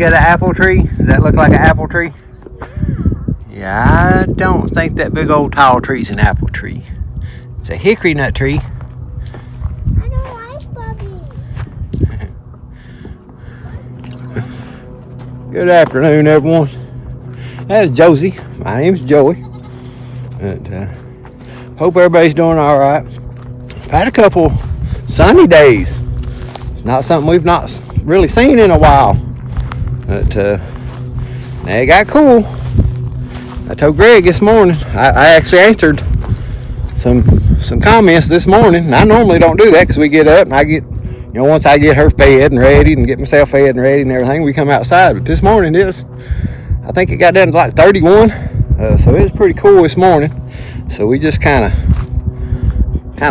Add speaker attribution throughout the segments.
Speaker 1: look at an apple tree? Does that look like an apple tree? Yeah, I don't think that big old tall tree's an apple tree. It's a hickory nut tree.
Speaker 2: I don't like Bubby.
Speaker 1: Good afternoon, everyone. That's Josie. My name's Joey. And, hope everybody's doing all right. I've had a couple sunny days. It's not something we've not really seen in a while. But now it got cool. I told Greg this morning. I actually answered some comments this morning. And I normally don't do that because we get up and I get, once I get her fed and ready and get myself fed and ready and everything, we come outside. But this morning I think it got down to like 31. So it was pretty cool this morning. So we just kind of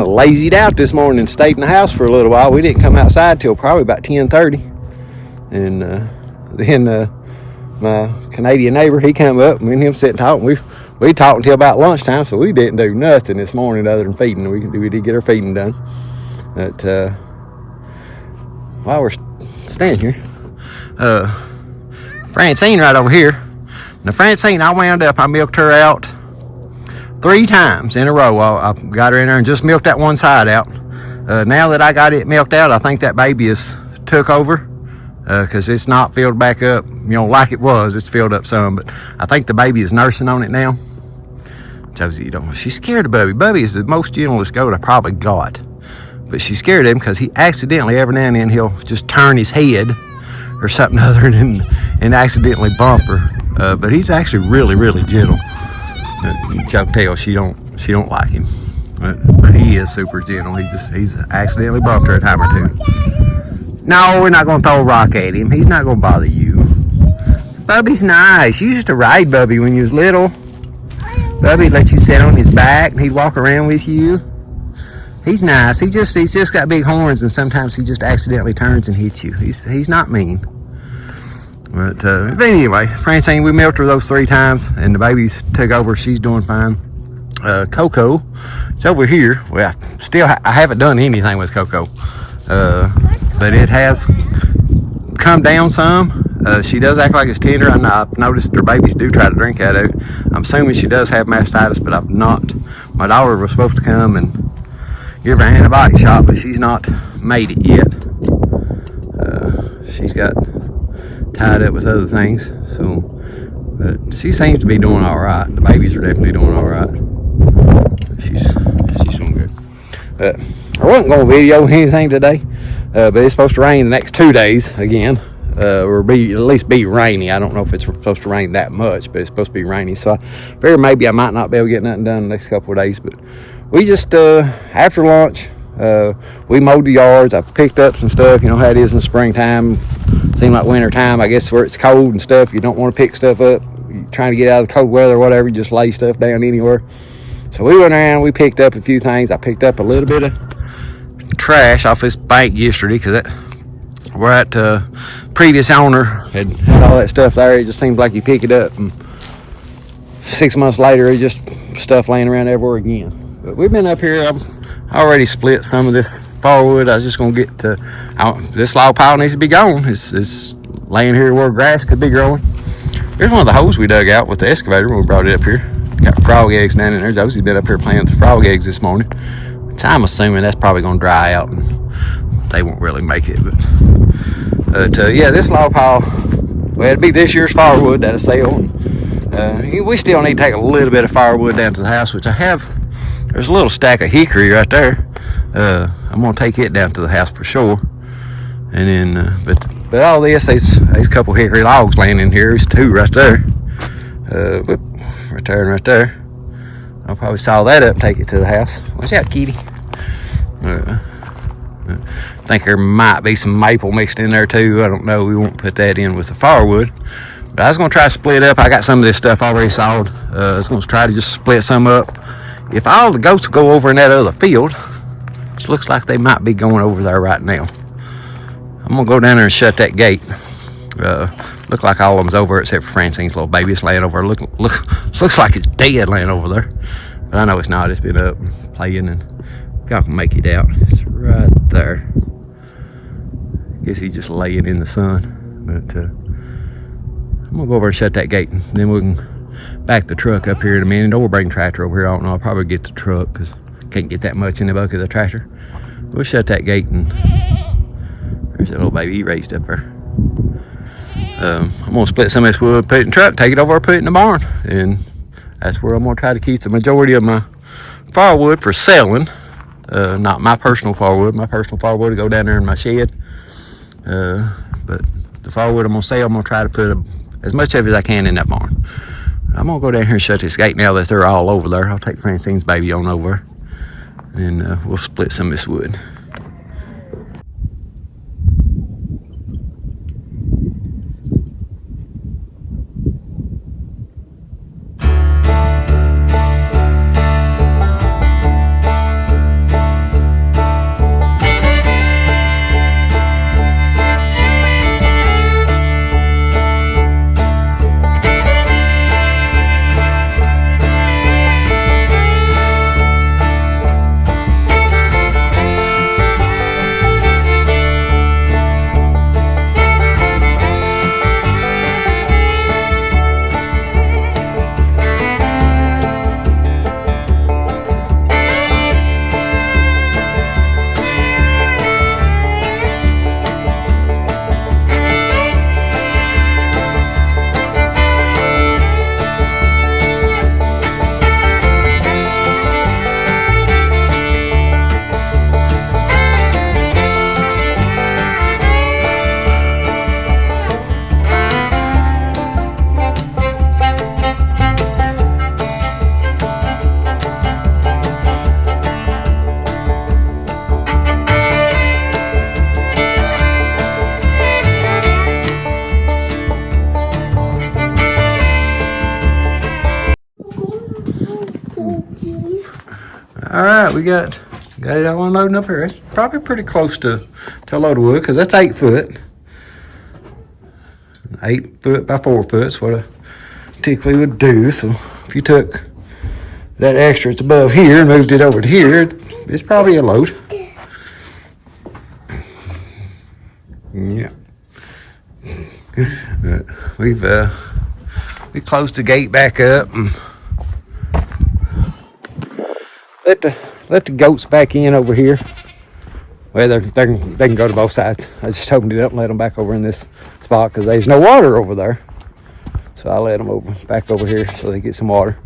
Speaker 1: lazied out this morning and stayed in the house for a little while. We didn't come outside till probably about 10:30. And then my Canadian neighbor, he come up, me and him sitting talking. We talked until about lunchtime, so we didn't do nothing this morning other than feeding. We did get our feeding done. But while we're standing here, Francine right over here. Now Francine, I milked her out 3 times in a row. I got her in there and just milked that one side out. Now that I got it milked out, I think that baby is took over because it's not filled back up, like it was. It's filled up some, but I think the baby is nursing on it now. Josie, she's scared of Bubby. Bubby is the most gentlest goat I probably got, but she's scared of him because he accidentally, every now and then, he'll just turn his head or something other and accidentally bump her. But he's actually really, really gentle. You can tell she don't like him, but he is super gentle. He's accidentally bumped her a time or two. No, we're not gonna throw a rock at him. He's not gonna bother you. Bubby's nice. You used to ride Bubby when you was little. Bubby let you sit on his back and he'd walk around with you. He's nice. He's just got big horns and sometimes he just accidentally turns and hits you. He's not mean. But anyway, Francine, we milked her those 3 times and the babies took over. She's doing fine. Coco, it's over here. Well, I haven't done anything with Coco, but it has come down some. She does act like it's tender. I've noticed her babies do try to drink out of it. I'm assuming she does have mastitis, but I've not. My daughter was supposed to come and give her an antibiotic shot, but she's not made it yet. She's got tied up with other things, so, but she seems to be doing all right. The babies are definitely doing all right. She's doing good. I wasn't going to video anything today, but it's supposed to rain the next 2 days again, or at least be rainy. I don't know if it's supposed to rain that much, but it's supposed to be rainy. So maybe I might not be able to get nothing done the next couple of days. But we just after lunch, we mowed the yards. I picked up some stuff. How it is in the springtime. Seems like winter time, I guess, where it's cold and stuff. You don't want to pick stuff up. You're trying to get out of the cold weather or whatever. You just lay stuff down anywhere. So we went around. We picked up a few things. I picked up a little bit of trash off this bank yesterday because we're at previous owner had all that stuff there. It just seems like you pick it up and 6 months later, it's just stuff laying around everywhere again. But we've been up here. I've already split some of this firewood. I was just gonna get to this log pile needs to be gone. It's laying here where grass could be growing. Here's one of the holes we dug out with the excavator when we brought it up here. Got frog eggs down in there. Josie's been up here playing with the frog eggs this morning, which I'm assuming that's probably gonna dry out and they won't really make it. But yeah, this log pile, well, it'd be this year's firewood that'll sell. We still need to take a little bit of firewood down to the house, which I have. There's a little stack of hickory right there. I'm gonna take it down to the house for sure. And then, but all this, there's a couple hickory logs laying in here. There's 2 right there. Right there and right there. I'll probably saw that up and take it to the house. Watch out, kitty. I think there might be some maple mixed in there too. I don't know. We won't put that in with the firewood. But I was gonna try to split up. I got some of this stuff already sawed. I was gonna try to just split some up. If all the goats go over in that other field, which looks like they might be going over there right now, I'm gonna go down there and shut that gate. Look like all of them's over except for Francine's little baby. It's laying over. Looks like it's dead laying over there. But I know it's not. It's been up playing, and y'all can make it out. It's right there. Guess he's just laying in the sun. But I'm gonna go over and shut that gate, and then we can back the truck up here in a minute, or we'll bring the tractor over here. I don't know, I'll probably get the truck because I can't get that much in the bucket of the tractor. We'll shut that gate, and there's that little baby, he raised up there. I'm gonna split some of this wood, put it in the truck, take it over, put it in the barn, and that's where I'm gonna try to keep the majority of my firewood for selling. Not my personal firewood. My personal firewood will go down there in my shed. But the firewood I'm gonna sell, I'm gonna try to put as much of it as I can in that barn. I'm gonna go down here and shut this gate now that they're all over there. I'll take Francine's baby on over, and we'll split some of this wood. All right, we got it all unloading up here. It's probably pretty close to a load of wood because that's 8 foot. 8 foot by 4 foot is what I typically would do. So if you took that extra it's above here and moved it over to here, it's probably a load. Yeah. We closed the gate back up and let the goats back in over here. Well, they can go to both sides. I just opened it up and let them back over in this spot because there's no water over there. So I let them back over here so they get some water.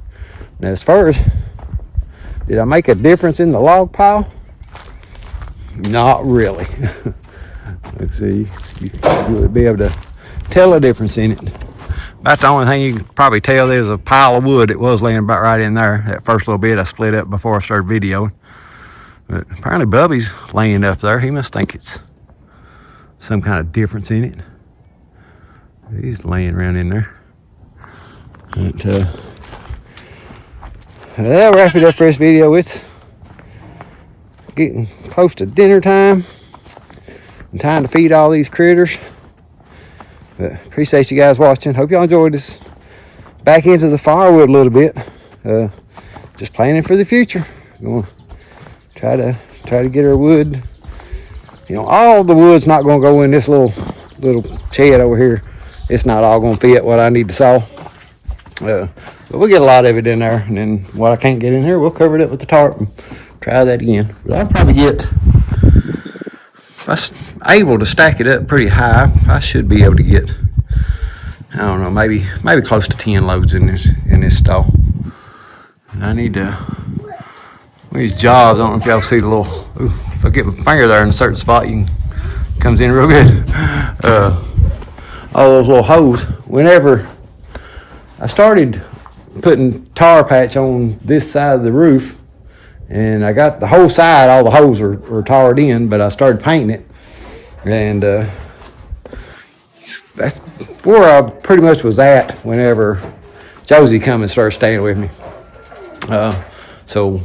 Speaker 1: Now, as far as did I make a difference in the log pile? Not really. Let's see, you would be able to tell a difference in it. About the only thing you can probably tell, there's a pile of wood that was laying about right in there. That first little bit I split up before I started videoing. But apparently Bubby's laying up there. He must think it's some kind of difference in it. He's laying around in there. But, I'll wrap it up for this video. It's getting close to dinner time and time to feed all these critters. But appreciate you guys watching. Hope y'all enjoyed this. Back into the firewood a little bit. Just planning for the future. Gonna try to get our wood. You know, all the wood's not gonna go in this little shed over here. It's not all gonna fit what I need to saw. But we'll get a lot of it in there, and then what I can't get in here, we'll cover it up with the tarp and try that again. But I'll probably get, if I'm able to stack it up pretty high, I should be able to get, I don't know, maybe close to 10 loads in this stall. And I need to, these jobs, I don't know if y'all see the little, if I get my finger there in a certain spot, comes in real good. All those little holes. Whenever I started putting tar patch on this side of the roof, and I got the whole side, all the holes were tarred in, but I started painting it, and that's where I pretty much was at whenever Josie come and started staying with me. So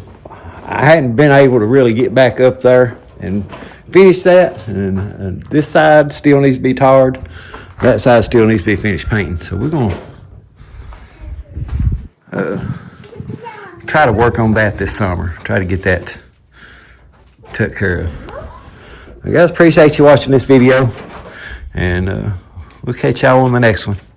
Speaker 1: I hadn't been able to really get back up there and finish that, and this side still needs to be tarred. That side still needs to be finished painting. So we're gonna try to work on that this summer. Try to get that took care of. I guys appreciate you watching this video, and We'll catch y'all on the next one.